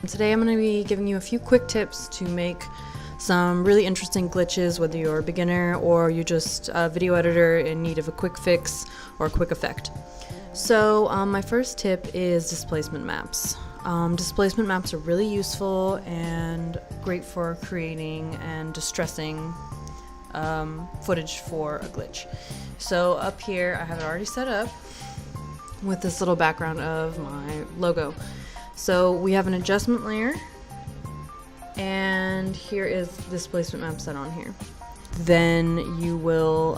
Today I'm going to be giving you a few quick tips to make some really interesting glitches, whether you're a beginner or you're just a video editor in need of a quick fix or a quick effect. So my first tip is displacement maps. Displacement maps are really useful and great for creating and distressing footage for a glitch. So up here I have it already set up with this little background of my logo. So we have an adjustment layer, and here is the displacement map set on here. Then you will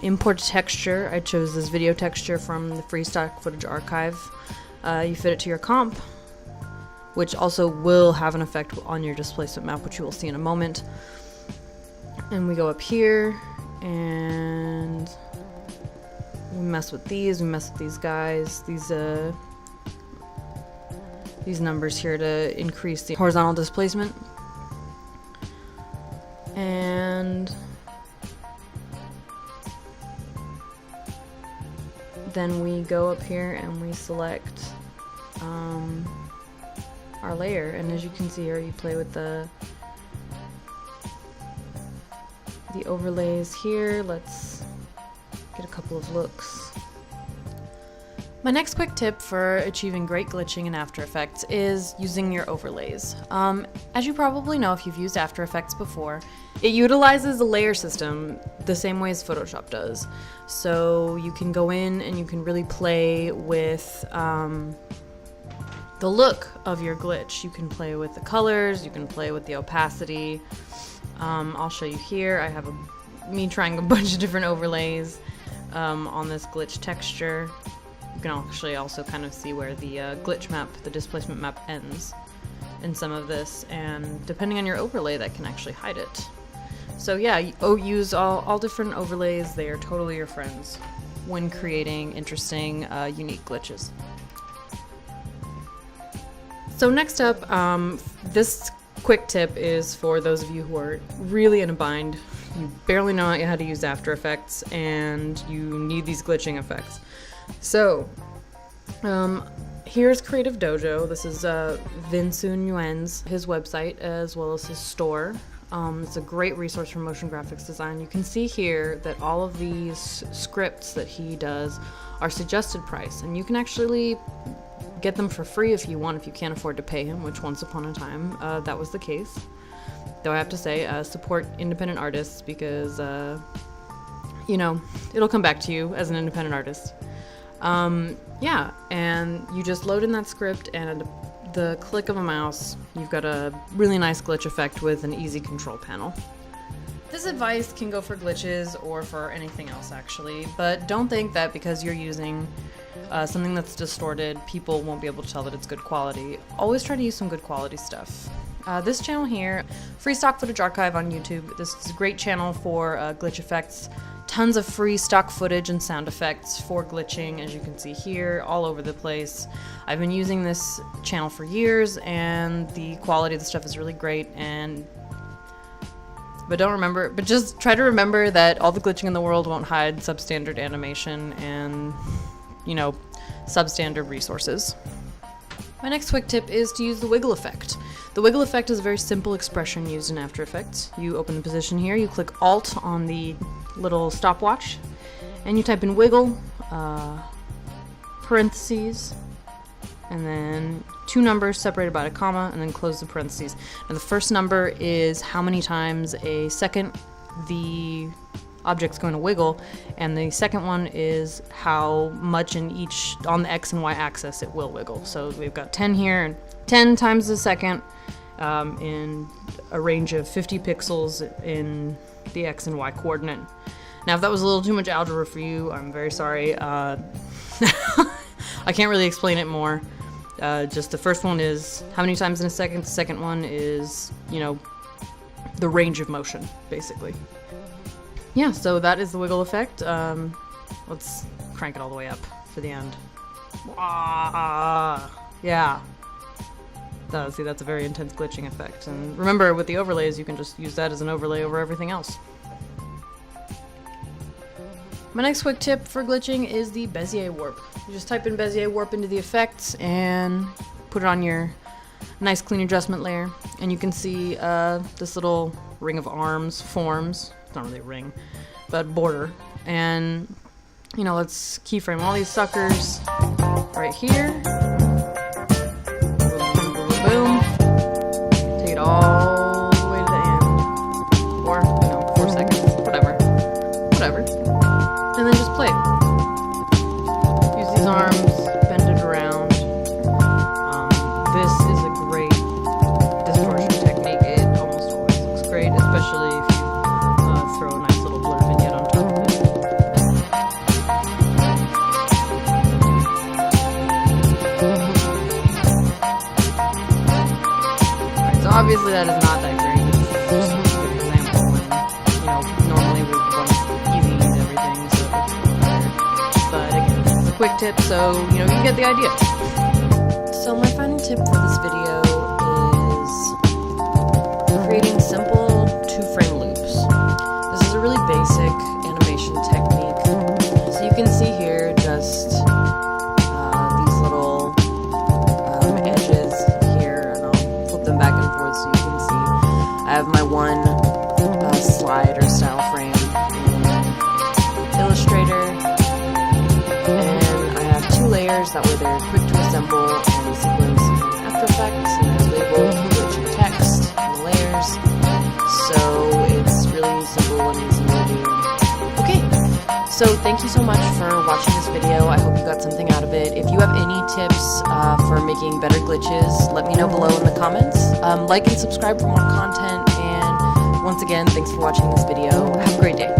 import a texture. I chose this video texture from the free stock footage archive. You fit it to your comp, which also will have an effect on your displacement map, which you will see in a moment. And we go up here and we mess with these. We mess with these guys. These numbers here to increase the horizontal displacement. And then we go up here and we select our layer, and as you can see here, you play with the overlays here. Let's get a couple of looks. My next quick tip for achieving great glitching in After Effects is using your overlays. As you probably know if you've used After Effects before, it utilizes a layer system the same way as Photoshop does. So you can go in and you can really play with the look of your glitch. You can play with the colors, you can play with the opacity. I'll show you here. I have me trying a bunch of different overlays on this glitch texture. You can actually also kind of see where the glitch map, the displacement map ends in some of this, and depending on your overlay that can actually hide it. So yeah, use all different overlays. They are totally your friends when creating interesting, unique glitches. So next up, this quick tip is for those of you who are really in a bind. You barely know how to use After Effects and you need these glitching effects. So, here's Creative Dojo. This is Vinsoon Nguyen's, his website, as well as his store. It's a great resource for motion graphics design. You can see here that all of these scripts that he does are suggested price, and you can actually get them for free if you want, if you can't afford to pay him, which once upon a time that was the case. Though I have to say, support independent artists because, you know, it'll come back to you as an independent artist. Yeah, and you just load in that script, and at the click of a mouse, you've got a really nice glitch effect with an easy control panel. This advice can go for glitches or for anything else actually, but don't think that because you're using something that's distorted, people won't be able to tell that it's good quality. Always try to use some good quality stuff. This channel here, Free Stock Footage Archive on YouTube, this is a great channel for glitch effects. Tons of free stock footage and sound effects for glitching, as you can see here, all over the place. I've been using this channel for years, and the quality of the stuff is really great. But just try to remember that all the glitching in the world won't hide substandard animation and, you know, substandard resources. My next quick tip is to use the wiggle effect. The wiggle effect is a very simple expression used in After Effects. You open the position here, you click Alt on the little stopwatch, and you type in wiggle, parentheses, and then two numbers separated by a comma, and then close the parentheses. And the first number is how many times a second the object's going to wiggle, and the second one is how much in each, on the X and Y axis, it will wiggle. So we've got 10 here, and 10 times a second in a range of 50 pixels in the X and Y coordinate. Now, if that was a little too much algebra for you, I'm very sorry. I can't really explain it more. Just the first one is how many times in a second. The second one is, you know, the range of motion, basically. Yeah, so that is the wiggle effect. Let's crank it all the way up for the end. Yeah. See, that's a very intense glitching effect. And remember, with the overlays, you can just use that as an overlay over everything else. My next quick tip for glitching is the Bezier warp. You just type in Bezier warp into the effects and put it on your nice clean adjustment layer, and you can see this little ring of arms forms. It's not really a ring, but border. And you know, let's keyframe all these suckers right here. Boom, boom, boom, boom. Take it all the way to the end, or you know, 4 seconds, whatever, and then just play. Use these arms, bend it around. This is a great distortion technique. It almost always looks great, especially if you throw a nice little blur vignette on top of it. Alright, so obviously that is not that great. It's just a good example when, you know, normally we want to easy everything, so it's better. But again, it's a quick tip, so you know, you get the idea. So my final tip for this video is creating simple 2-frame loops. This is a really basic animation technique. So you can see here just these little edges here, and I'll flip them back and forth so you can see. I have my one slide or style frame in Illustrator, and I have 2 layers, that way they're quick to assemble and sequence in After Effects, and there's label, glitch, and text, and the layers, so it's really simple and easy to do. Okay, so thank you so much for watching this video. I hope you got something out of it. If you have any tips for making better glitches, let me know below in the comments. Like and subscribe for more content, and once again, thanks for watching this video. Have a great day.